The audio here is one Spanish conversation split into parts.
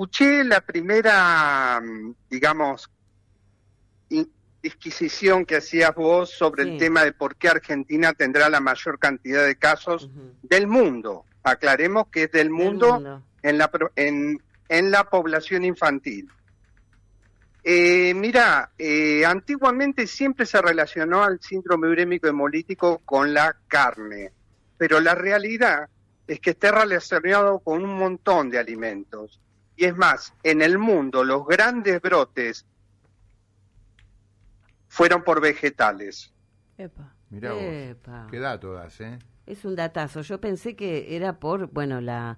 escuché la primera, digamos, disquisición que hacías vos sobre el Sí. tema de por qué Argentina tendrá la mayor cantidad de casos Ujú. del mundo. Aclaremos que es del Del mundo mundo. en la población infantil. Mira, antiguamente siempre se relacionó al síndrome urémico hemolítico con la carne, pero la realidad es que está relacionado con un montón de alimentos. Y es más, en el mundo los grandes brotes fueron por vegetales. Epa. Mirá vos, Epa. qué dato das, ¿eh? Es un datazo. Yo pensé que era por, bueno, las,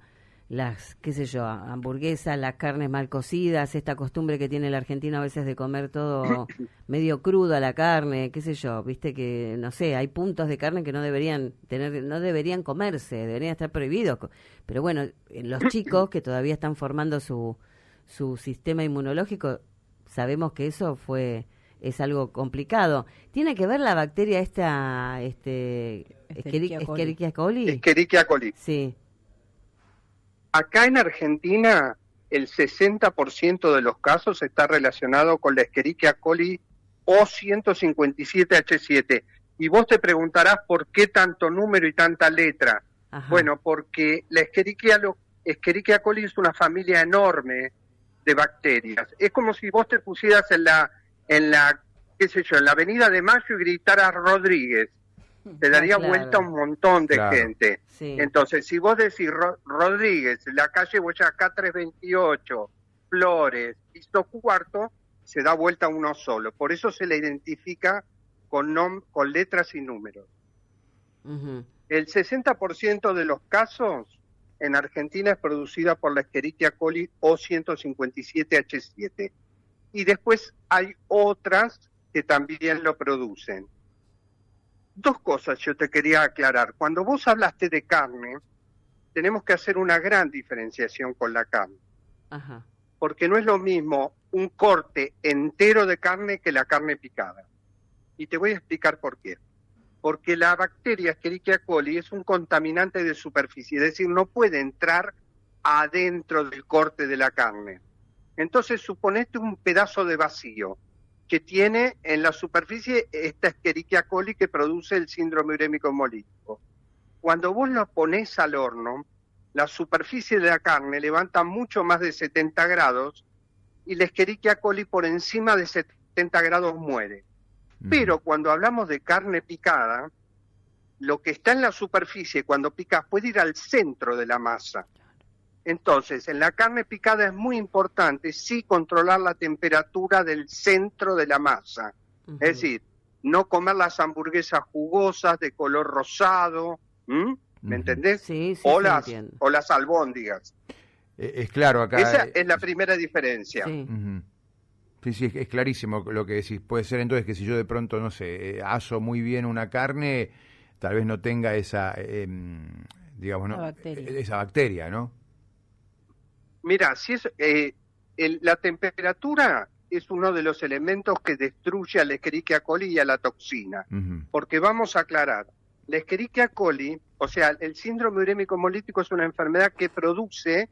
qué sé yo, hamburguesas, las carnes mal cocidas, esta costumbre que tiene el argentino a veces de comer todo medio crudo a la carne, qué sé yo, viste que, no sé, hay puntos de carne que no deberían tener, no deberían comerse, deberían estar prohibidos. Pero bueno, en los chicos que todavía están formando su sistema inmunológico, sabemos que eso es algo complicado. ¿Tiene que ver la bacteria esta, Escherichia coli? Escherichia coli. Sí. Acá en Argentina, el 60% de los casos está relacionado con la Escherichia coli O157H7. Y vos te preguntarás por qué tanto número y tanta letra. Ajá. Bueno, porque la Escherichia coli es una familia enorme de bacterias. Es como si vos te pusieras en la, qué sé yo, en la Avenida de Mayo y gritaras Rodríguez. Te daría claro. vuelta un montón de gente. Sí. Entonces, si vos decís Rodríguez, la calle Boyacá 328, Flores, piso cuarto, se da vuelta uno solo. Por eso se le identifica con letras y números. Uh-huh. El 60% de los casos en Argentina es producida por la Escherichia coli O157H7. Y después hay otras que también lo producen. Dos cosas yo te quería aclarar. Cuando vos hablaste de carne, tenemos que hacer una gran diferenciación con la carne. Ajá. Porque no es lo mismo un corte entero de carne que la carne picada. Y te voy a explicar por qué. Porque la bacteria Escherichia coli es un contaminante de superficie, es decir, no puede entrar adentro del corte de la carne. Entonces, suponete un pedazo de vacío que tiene en la superficie esta Escherichia coli que produce el síndrome urémico hemolítico. Cuando vos lo ponés al horno, la superficie de la carne levanta mucho más de 70 grados y la Escherichia coli por encima de 70 grados muere. Pero cuando hablamos de carne picada, lo que está en la superficie cuando picas puede ir al centro de la masa. Entonces, en la carne picada es muy importante sí controlar la temperatura del centro de la masa. Uh-huh. Es decir, no comer las hamburguesas jugosas de color rosado, ¿me entendés? Sí, o las albóndigas. Es claro acá. Esa es la primera diferencia. Sí. Uh-huh. Sí, es clarísimo lo que decís. Puede ser entonces que si yo de pronto, no sé, aso muy bien una carne, tal vez no tenga esa, digamos, ¿no? Esa bacteria, ¿no? Mira, si es, la temperatura es uno de los elementos que destruye a la Escherichia coli y a la toxina. Uh-huh. Porque vamos a aclarar, la Escherichia coli, o sea, el síndrome urémico hemolítico es una enfermedad que produce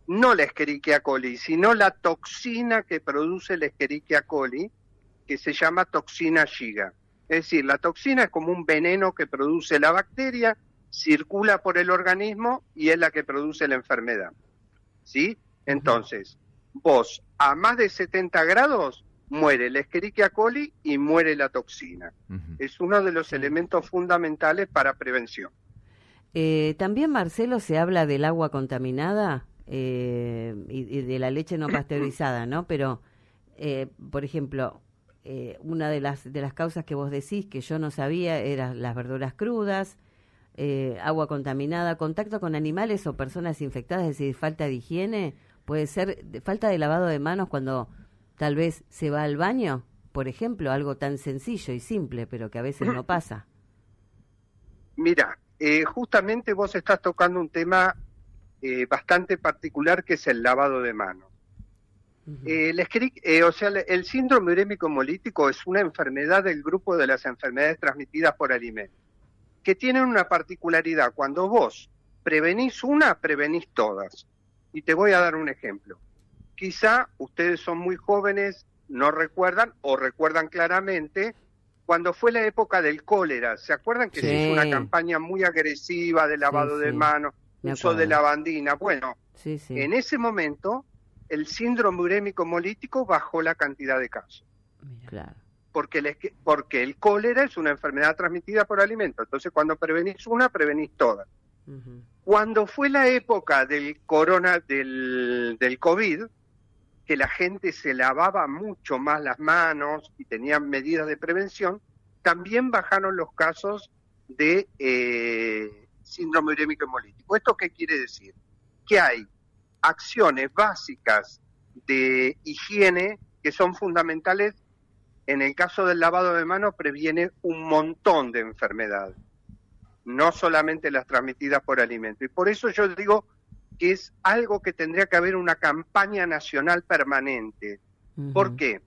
no la Escherichia coli, sino la toxina que produce la Escherichia coli, que se llama toxina Shiga. Es decir, la toxina es como un veneno que produce la bacteria, circula por el organismo y es la que produce la enfermedad. ¿Sí? Entonces, vos a más de 70 grados muere la Escherichia coli y muere la toxina. Uh-huh. Es uno de los elementos fundamentales para prevención. También, Marcelo, se habla del agua contaminada y de la leche no pasteurizada, ¿no? Pero, por ejemplo, una de las causas que vos decís que yo no sabía eran las verduras crudas, agua contaminada, contacto con animales o personas infectadas, es decir, falta de higiene, puede ser falta de lavado de manos cuando tal vez se va al baño, por ejemplo, algo tan sencillo y simple, pero que a veces no pasa. Mira, justamente vos estás tocando un tema bastante particular que es el lavado de manos. Uh-huh. El síndrome urémico hemolítico es una enfermedad del grupo de las enfermedades transmitidas por alimentos, que tienen una particularidad. Cuando vos prevenís una, prevenís todas. Y te voy a dar un ejemplo. quizá ustedes son muy jóvenes, no recuerdan o recuerdan claramente cuando fue la época del cólera. ¿Se acuerdan que se hizo una campaña muy agresiva de lavado de manos, uso de lavandina? Bueno, en ese momento el síndrome urémico hemolítico bajó la cantidad de casos. Claro. Porque el cólera es una enfermedad transmitida por alimentos. Entonces, cuando prevenís una, prevenís todas. Uh-huh. Cuando fue la época del COVID, que la gente se lavaba mucho más las manos y tenían medidas de prevención, también bajaron los casos de síndrome urémico hemolítico. ¿Esto qué quiere decir? Que hay acciones básicas de higiene que son fundamentales. En el caso del lavado de manos previene un montón de enfermedades, no solamente las transmitidas por alimentos. Y por eso yo digo que es algo que tendría que haber una campaña nacional permanente. Uh-huh. ¿Por qué?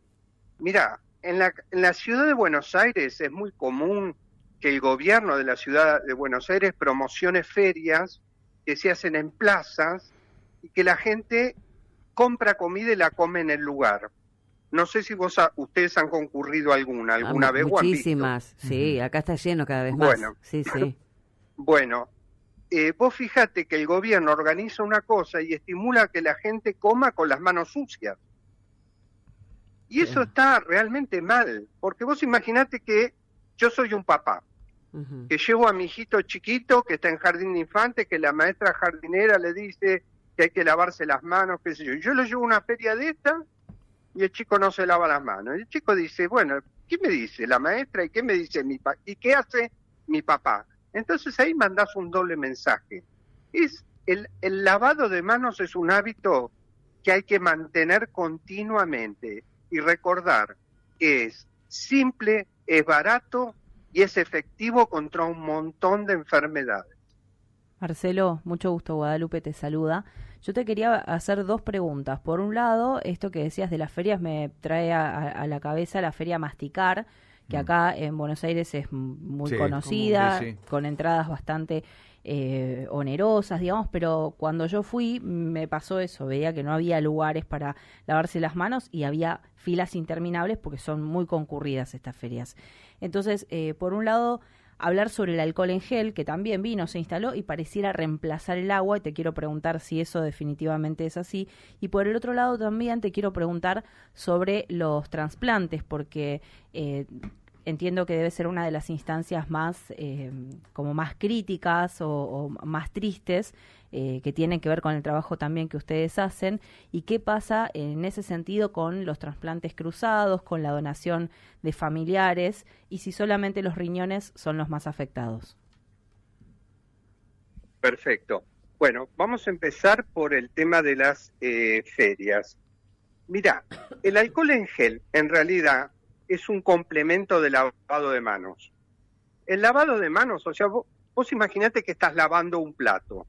Mirá, en la ciudad de Buenos Aires es muy común que el gobierno de la ciudad de Buenos Aires promocione ferias que se hacen en plazas y que la gente compra comida y la come en el lugar. No sé si ustedes han concurrido alguna vez. Muchísimas, sí, acá está lleno cada vez más. Bueno, sí. Bueno, vos fíjate que el gobierno organiza una cosa y estimula que la gente coma con las manos sucias. Y eso está realmente mal, porque vos imaginate que yo soy un papá, uh-huh, que llevo a mi hijito chiquito que está en jardín de infantes, que la maestra jardinera le dice que hay que lavarse las manos, qué sé yo. Yo lo llevo a una feria de esta y el chico no se lava las manos. El chico dice, bueno, ¿qué me dice la maestra y qué me dice mi papá? ¿Y qué hace mi papá? Entonces ahí mandás un doble mensaje. El lavado de manos es un hábito que hay que mantener continuamente y recordar que es simple, es barato y es efectivo contra un montón de enfermedades. Marcelo, mucho gusto, Guadalupe te saluda. Yo te quería hacer dos preguntas. Por un lado, esto que decías de las ferias me trae a la cabeza la feria Masticar, que acá en Buenos Aires es muy conocida, con entradas bastante onerosas, digamos, pero cuando yo fui me pasó eso, veía que no había lugares para lavarse las manos y había filas interminables porque son muy concurridas estas ferias. Entonces, por un lado, hablar sobre el alcohol en gel, que también vino, se instaló y pareciera reemplazar el agua, y te quiero preguntar si eso definitivamente es así. Y por el otro lado también te quiero preguntar sobre los trasplantes, porque entiendo que debe ser una de las instancias más como más críticas o más tristes que tienen que ver con el trabajo también que ustedes hacen. ¿Y qué pasa en ese sentido con los trasplantes cruzados, con la donación de familiares, y si solamente los riñones son los más afectados? Perfecto. Bueno, vamos a empezar por el tema de las ferias. Mirá, el alcohol en gel en realidad es un complemento del lavado de manos. El lavado de manos, o sea, vos imaginate que estás lavando un plato.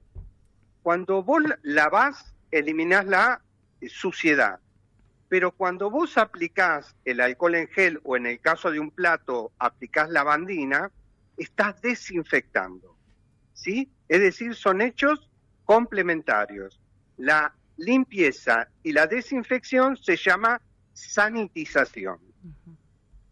Cuando vos lavás, eliminás la suciedad. Pero cuando vos aplicás el alcohol en gel, o en el caso de un plato, aplicás lavandina, estás desinfectando, ¿sí? Es decir, son hechos complementarios. La limpieza y la desinfección se llama sanitización. Uh-huh.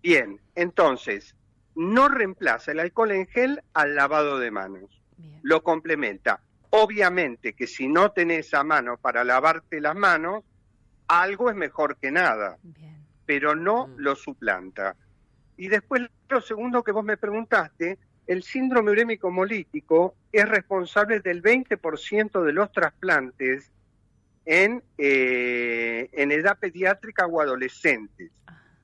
Bien, entonces, no reemplaza el alcohol en gel al lavado de manos. Bien. Lo complementa. Obviamente que si no tenés a mano para lavarte las manos, algo es mejor que nada. Bien. Pero no lo suplanta. Y después, lo segundo que vos me preguntaste, el síndrome urémico hemolítico es responsable del 20% de los trasplantes en edad pediátrica o adolescentes,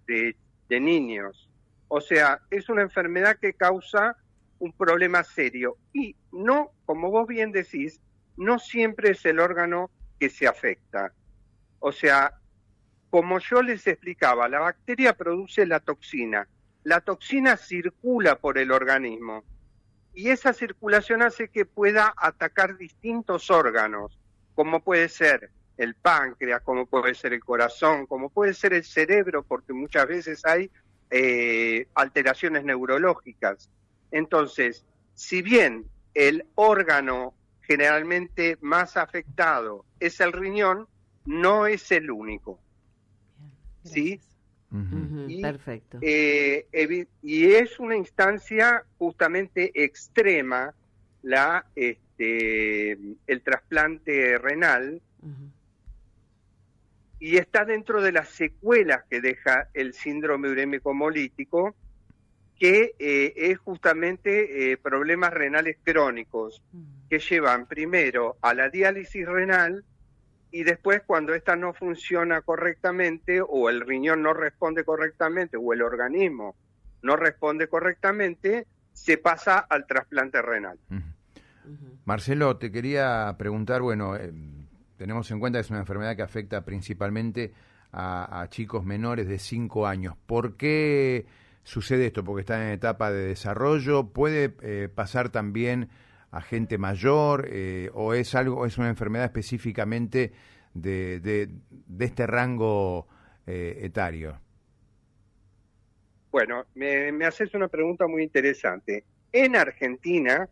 de niños. O sea, es una enfermedad que causa un problema serio. Y no, como vos bien decís, no siempre es el órgano que se afecta. O sea, como yo les explicaba, la bacteria produce la toxina. La toxina circula por el organismo y esa circulación hace que pueda atacar distintos órganos, como puede ser el páncreas, como puede ser el corazón, como puede ser el cerebro, porque muchas veces hay alteraciones neurológicas. Entonces, si bien el órgano generalmente más afectado es el riñón, no es el único. ¿Sí? Perfecto. Y es una instancia justamente extrema el trasplante renal, y está dentro de las secuelas que deja el síndrome urémico hemolítico, que es justamente problemas renales crónicos que llevan primero a la diálisis renal, y después, cuando esta no funciona correctamente, o el riñón no responde correctamente, o el organismo no responde correctamente, se pasa al trasplante renal. Marcelo, te quería preguntar, bueno, tenemos en cuenta que es una enfermedad que afecta principalmente a chicos menores de 5 años. ¿Por qué sucede esto? ¿Porque están en etapa de desarrollo? ¿Puede pasar también a gente mayor, o es una enfermedad específicamente de este rango etario? Bueno, me haces una pregunta muy interesante. En Argentina,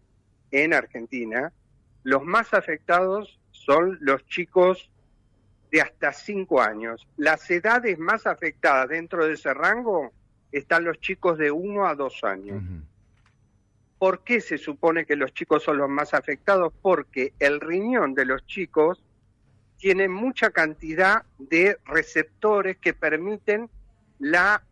los más afectados son los chicos de hasta 5 años. Las edades más afectadas dentro de ese rango están los chicos de 1 a 2 años. ¿Por qué se supone que los chicos son los más afectados? Porque el riñón de los chicos tiene mucha cantidad de receptores que permiten la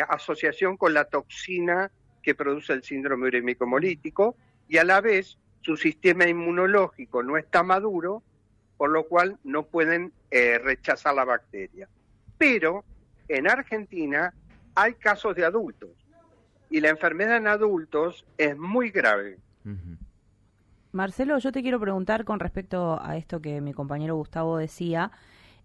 asociación con la toxina que produce el síndrome urémico hemolítico, y a la vez su sistema inmunológico no está maduro, por lo cual no pueden rechazar la bacteria. Pero en Argentina hay casos de adultos, y la enfermedad en adultos es muy grave. Marcelo, yo te quiero preguntar con respecto a esto que mi compañero Gustavo decía,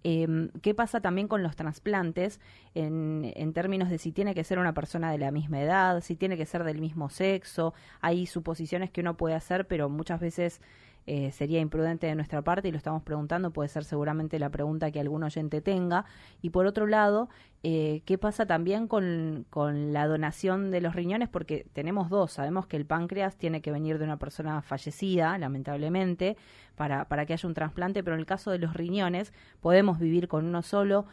¿qué pasa también con los trasplantes en términos de si tiene que ser una persona de la misma edad, si tiene que ser del mismo sexo? Hay suposiciones que uno puede hacer, pero muchas veces sería imprudente de nuestra parte, y lo estamos preguntando, puede ser seguramente la pregunta que algún oyente tenga. Y por otro lado, ¿qué pasa también con la donación de los riñones? Porque tenemos dos, sabemos que el páncreas tiene que venir de una persona fallecida, lamentablemente, para que haya un trasplante, pero en el caso de los riñones podemos vivir con uno solo.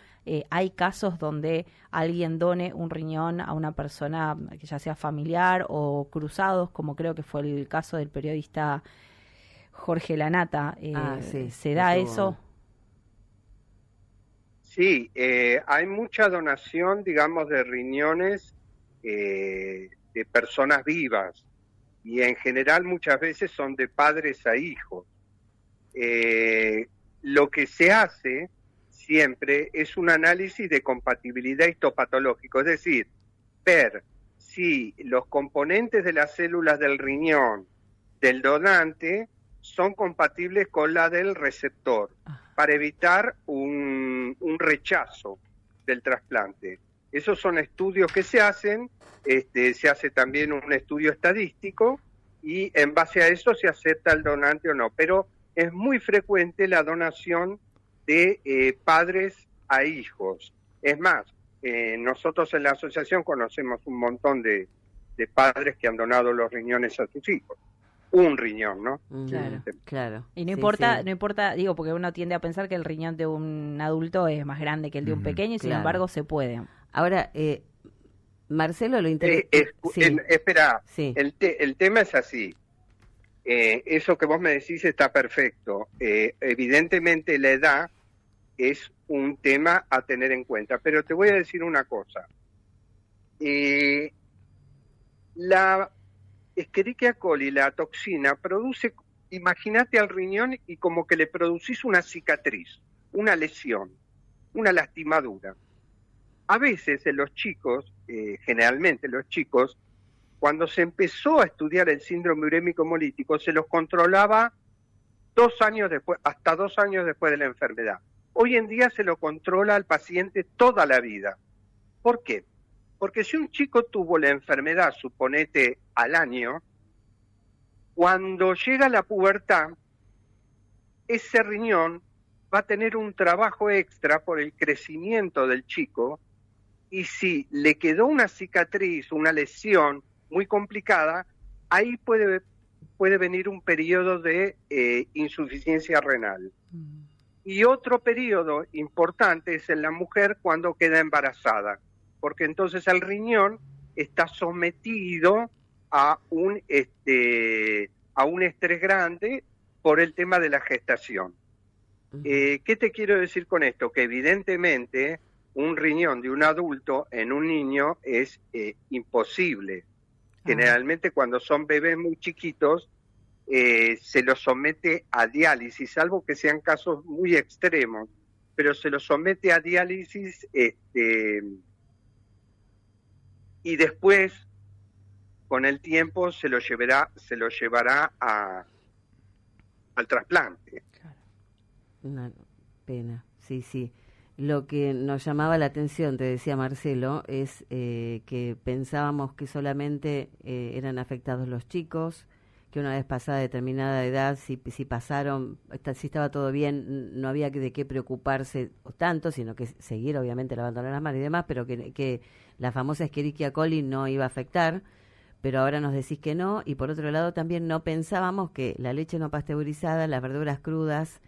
Hay casos donde alguien done un riñón a una persona que ya sea familiar o cruzados, como creo que fue el caso del periodista Jorge Lanata. Sí, ¿se da eso? Sí, hay mucha donación, digamos, de riñones de personas vivas, y en general muchas veces son de padres a hijos. Lo que se hace siempre es un análisis de compatibilidad histopatológico, es decir, ver si los componentes de las células del riñón del donante son compatibles con la del receptor, para evitar un rechazo del trasplante. Esos son estudios que se hacen, se hace también un estudio estadístico, y en base a eso se acepta el donante o no, pero es muy frecuente la donación de padres a hijos. Es más, nosotros en la asociación conocemos un montón de padres que han donado los riñones a sus hijos. Un riñón, ¿no? Claro. Y no importa, digo, porque uno tiende a pensar que el riñón de un adulto es más grande que el de un pequeño, y sin embargo se puede. Ahora, Marcelo, lo interesante... Espera, el tema es así. Eso que vos me decís está perfecto. Evidentemente la edad es un tema a tener en cuenta, pero te voy a decir una cosa. La Escherichia coli, la toxina, produce, imagínate al riñón y como que le producís una cicatriz, una lesión, una lastimadura. A veces en los chicos, generalmente los chicos, cuando se empezó a estudiar el síndrome urémico hemolítico, se los controlaba 2 años después, hasta 2 años después de la enfermedad. Hoy en día se lo controla al paciente toda la vida. ¿Por qué? Porque si un chico tuvo la enfermedad, suponete, al año, cuando llega la pubertad, ese riñón va a tener un trabajo extra por el crecimiento del chico, y si le quedó una cicatriz, una lesión muy complicada, ahí puede venir un periodo de insuficiencia renal. Y otro periodo importante es en la mujer cuando queda embarazada, porque entonces el riñón está sometido a un estrés grande por el tema de la gestación. ¿Qué te quiero decir con esto? Que evidentemente un riñón de un adulto en un niño es imposible. Generalmente cuando son bebés muy chiquitos se los somete a diálisis, salvo que sean casos muy extremos, pero se los somete a diálisis y después con el tiempo se lo llevará al trasplante. Claro. Una pena, sí, sí. Lo que nos llamaba la atención, te decía Marcelo, es que pensábamos que solamente eran afectados los chicos, que una vez pasada determinada edad, si pasaron, si estaba todo bien, no había de qué preocuparse tanto, sino que seguir obviamente lavando las manos y demás, pero que la famosa Escherichia coli no iba a afectar, pero ahora nos decís que no, y por otro lado también no pensábamos que la leche no pasteurizada, las verduras crudas,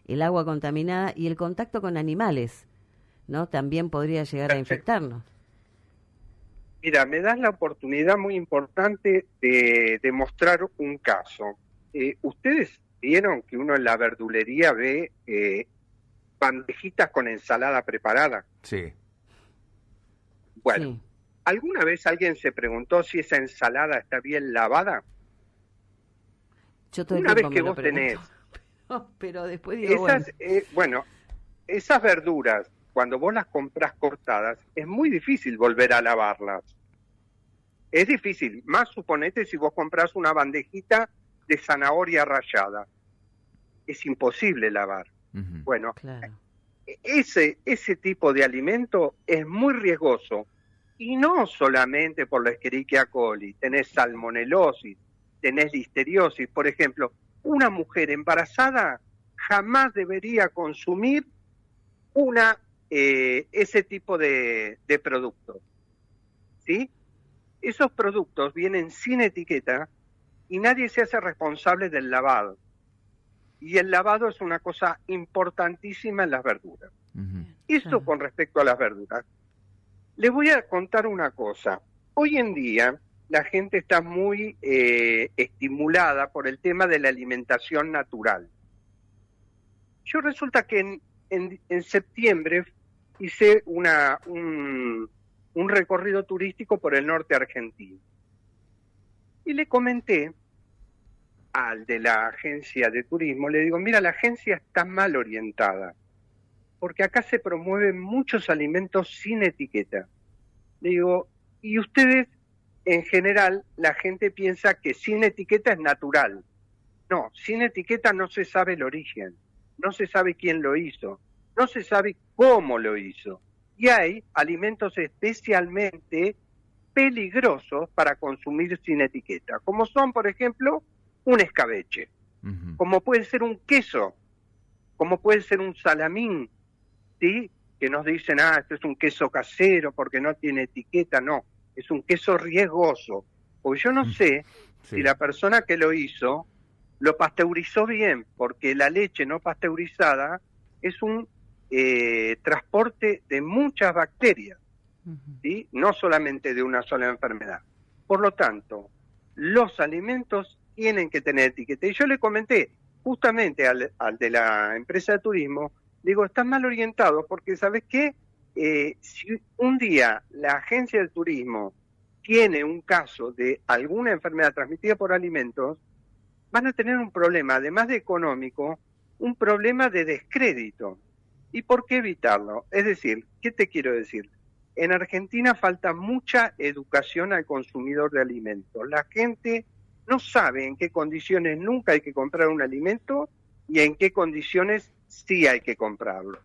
el agua contaminada y el contacto con animales, ¿no? También podría llegar a infectarnos. Mira, me das la oportunidad muy importante de mostrar un caso. ¿Ustedes vieron que uno en la verdulería ve bandejitas con ensalada preparada? Sí. Bueno, sí. ¿Alguna vez alguien se preguntó si esa ensalada está bien lavada? Yo todo Una vez que vos tenés... pero después digo, esas verduras, cuando vos las compras cortadas, es muy difícil volver a lavarlas. Es difícil, más suponete si vos compras una bandejita de zanahoria rallada. Es imposible lavar. Uh-huh. Bueno, claro. ese tipo de alimento es muy riesgoso. Y no solamente por la Escherichia coli, tenés salmonelosis, tenés listeriosis. Por ejemplo, una mujer embarazada jamás debería consumir ese tipo de productos. ¿Sí? Esos productos vienen sin etiqueta y nadie se hace responsable del lavado. Y el lavado es una cosa importantísima en las verduras. Uh-huh. Eso con respecto a las verduras. Les voy a contar una cosa. Hoy en día la gente está muy estimulada por el tema de la alimentación natural. Yo resulta que en septiembre hice un recorrido turístico por el norte argentino. Y le comenté al de la agencia de turismo, le digo, mira, la agencia está mal orientada, porque acá se promueven muchos alimentos sin etiqueta. Le digo, y ustedes, en general, la gente piensa que sin etiqueta es natural. No, sin etiqueta no se sabe el origen, no se sabe quién lo hizo, no se sabe cómo lo hizo. Y hay alimentos especialmente peligrosos para consumir sin etiqueta, como son, por ejemplo, un escabeche, uh-huh. Como puede ser un queso, como puede ser un salamín, ¿sí? Que nos dicen, esto es un queso casero porque no tiene etiqueta. No, es un queso riesgoso, porque yo no sé si la persona que lo hizo lo pasteurizó bien, porque la leche no pasteurizada es un transporte de muchas bacterias, ¿sí? No solamente de una sola enfermedad. Por lo tanto, los alimentos tienen que tener etiqueta. Y yo le comenté justamente al de la empresa de turismo, digo, estás mal orientado porque, ¿sabes qué? Si un día la agencia de turismo tiene un caso de alguna enfermedad transmitida por alimentos, van a tener un problema, además de económico, un problema de descrédito. ¿Y por qué evitarlo? Es decir, ¿qué te quiero decir? En Argentina falta mucha educación al consumidor de alimentos. La gente no sabe en qué condiciones nunca hay que comprar un alimento y en qué condiciones sí hay que comprarlo.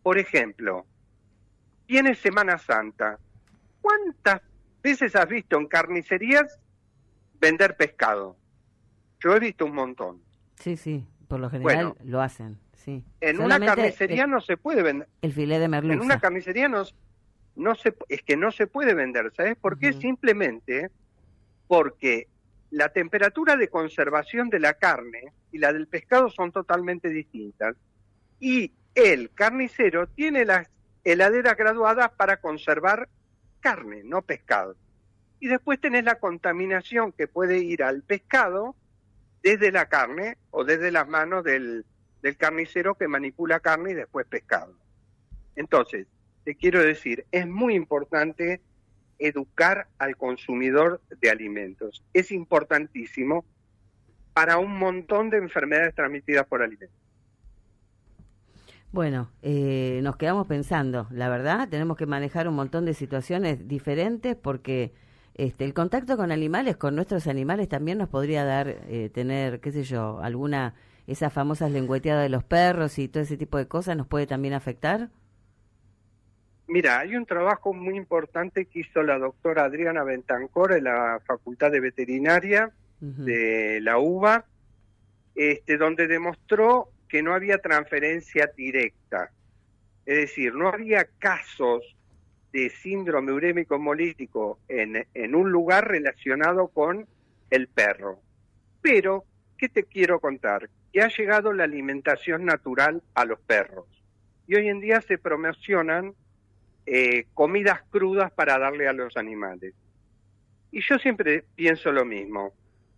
Por ejemplo, viene Semana Santa. ¿Cuántas veces has visto en carnicerías vender pescado? Yo he visto un montón. Sí, sí, por lo general lo hacen, sí. En solamente una carnicería no se puede vender. El filé de merluza. En una carnicería es que no se puede vender, ¿sabes por qué? Uh-huh. Simplemente porque la temperatura de conservación de la carne y la del pescado son totalmente distintas. Y el carnicero tiene las heladeras graduadas para conservar carne, no pescado. Y después tenés la contaminación que puede ir al pescado desde la carne o desde las manos del carnicero que manipula carne y después pescado. Entonces, te quiero decir, es muy importante educar al consumidor de alimentos. Es importantísimo para un montón de enfermedades transmitidas por alimentos. Bueno, nos quedamos pensando, la verdad, tenemos que manejar un montón de situaciones diferentes porque el contacto con animales, con nuestros animales también nos podría dar, tener, qué sé yo, alguna, esas famosas lengüeteadas de los perros y todo ese tipo de cosas, ¿nos puede también afectar? Mira, hay un trabajo muy importante que hizo la doctora Adriana Bentancor en la Facultad de Veterinaria de la UBA, donde demostró que no había transferencia directa. Es decir, no había casos de síndrome urémico hemolítico en un lugar relacionado con el perro. Pero, ¿qué te quiero contar? Que ha llegado la alimentación natural a los perros. Y hoy en día se promocionan comidas crudas para darle a los animales. Y yo siempre pienso lo mismo.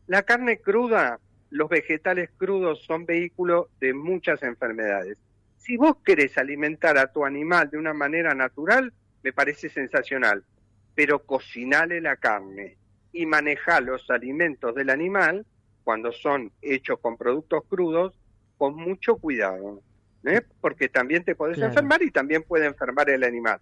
La carne cruda, los vegetales crudos son vehículo de muchas enfermedades. Si vos querés alimentar a tu animal de una manera natural, me parece sensacional, pero cocinale la carne y manejá los alimentos del animal, cuando son hechos con productos crudos, con mucho cuidado, porque también te podés enfermar y también puede enfermar el animal.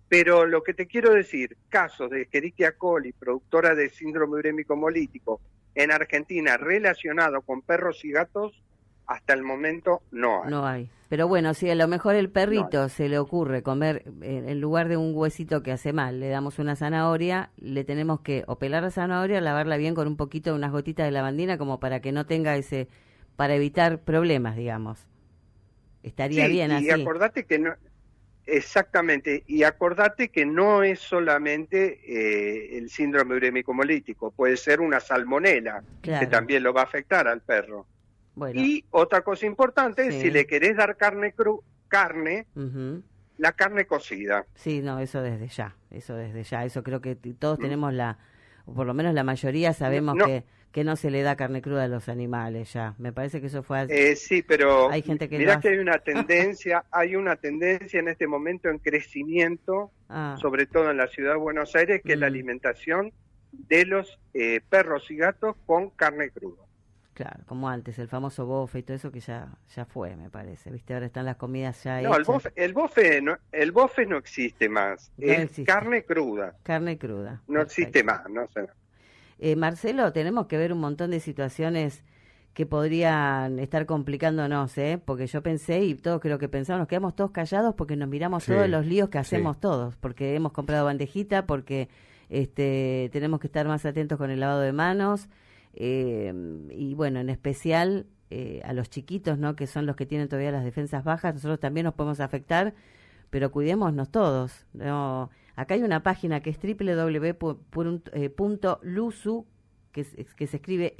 Pero lo que te quiero decir, casos de Escherichia coli, productora de síndrome urémico hemolítico, en Argentina relacionado con perros y gatos, hasta el momento no hay. No hay. Pero bueno, si a lo mejor el perrito se le ocurre comer, en lugar de un huesito que hace mal, le damos una zanahoria, le tenemos que o pelar la zanahoria, lavarla bien con un poquito, unas gotitas de lavandina, como para que no tenga ese, para evitar problemas, digamos. Estaría bien así. Y acordate que no... Exactamente, y acordate que no es solamente el síndrome urémico hemolítico, puede ser una salmonela, que también lo va a afectar al perro. Bueno. Y otra cosa importante es si le querés dar carne, la carne cocida. Sí, no, eso desde ya, eso creo que todos tenemos o por lo menos la mayoría sabemos que no se le da carne cruda a los animales ya. Me parece que eso fue sí, pero hay gente que mirá que hay una tendencia en este momento en crecimiento, sobre todo en la ciudad de Buenos Aires, que es la alimentación de los perros y gatos con carne cruda. Claro, como antes, el famoso bofe y todo eso que ya fue, me parece. ¿Viste? Ahora están las comidas ya hechas. El bofe no existe más. Es carne cruda. Carne cruda. No existe más, no sé. Marcelo, tenemos que ver un montón de situaciones que podrían estar complicándonos, porque yo pensé, y todos creo que pensamos, nos quedamos todos callados porque nos miramos todos los líos que hacemos todos, porque hemos comprado bandejita, porque tenemos que estar más atentos con el lavado de manos, y bueno, en especial a los chiquitos, ¿no? Que son los que tienen todavía las defensas bajas, nosotros también nos podemos afectar, pero cuidémonos todos, ¿no? Acá hay una página que es www.lusu, que se escribe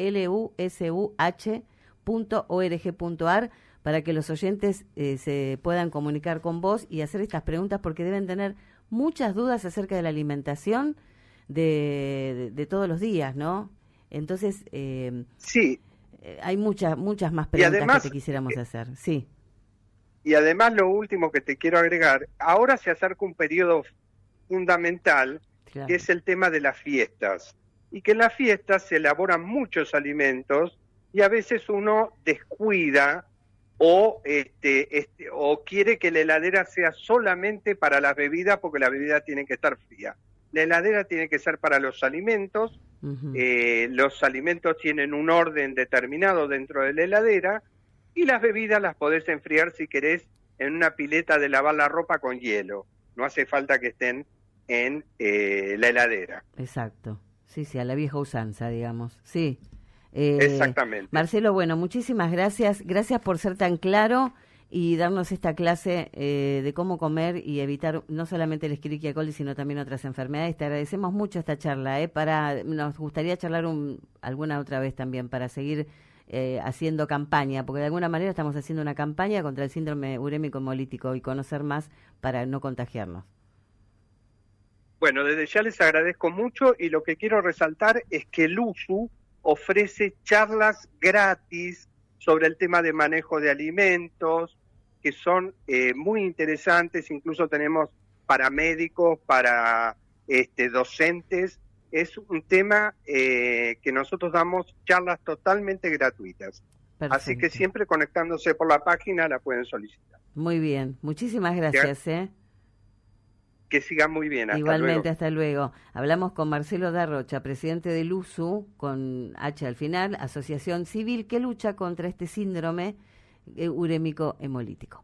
lusuh.org.ar, para que los oyentes se puedan comunicar con vos y hacer estas preguntas, porque deben tener muchas dudas acerca de la alimentación de todos los días, ¿no? Entonces, hay muchas más preguntas además, que te quisiéramos hacer. Sí. Y además lo último que te quiero agregar, ahora se acerca un periodo fundamental, que es el tema de las fiestas. Y que en las fiestas se elaboran muchos alimentos y a veces uno descuida o quiere que la heladera sea solamente para las bebidas porque la bebida tiene que estar fría. La heladera tiene que ser para los alimentos. Los alimentos tienen un orden determinado dentro de la heladera y las bebidas las podés enfriar si querés en una pileta de lavar la ropa con hielo. No hace falta que estén en la heladera. Exacto. Sí, a la vieja usanza, digamos. Sí. Exactamente. Marcelo, bueno, muchísimas gracias. Gracias por ser tan claro y darnos esta clase de cómo comer y evitar no solamente el Escherichia coli, sino también otras enfermedades. Te agradecemos mucho esta charla. Nos gustaría charlar alguna otra vez también para seguir haciendo campaña, porque de alguna manera estamos haciendo una campaña contra el síndrome urémico hemolítico y conocer más para no contagiarnos. Bueno, desde ya les agradezco mucho y lo que quiero resaltar es que el USU ofrece charlas gratis sobre el tema de manejo de alimentos, que son muy interesantes, incluso tenemos para médicos, para docentes. Es un tema que nosotros damos charlas totalmente gratuitas. Perfecto. Así que siempre conectándose por la página la pueden solicitar. Muy bien, muchísimas gracias. Que sigan muy bien. Hasta Igualmente, luego. Hasta luego. Hablamos con Marcelo Darrocha, presidente del USU, con H al final, asociación civil que lucha contra este síndrome urémico hemolítico.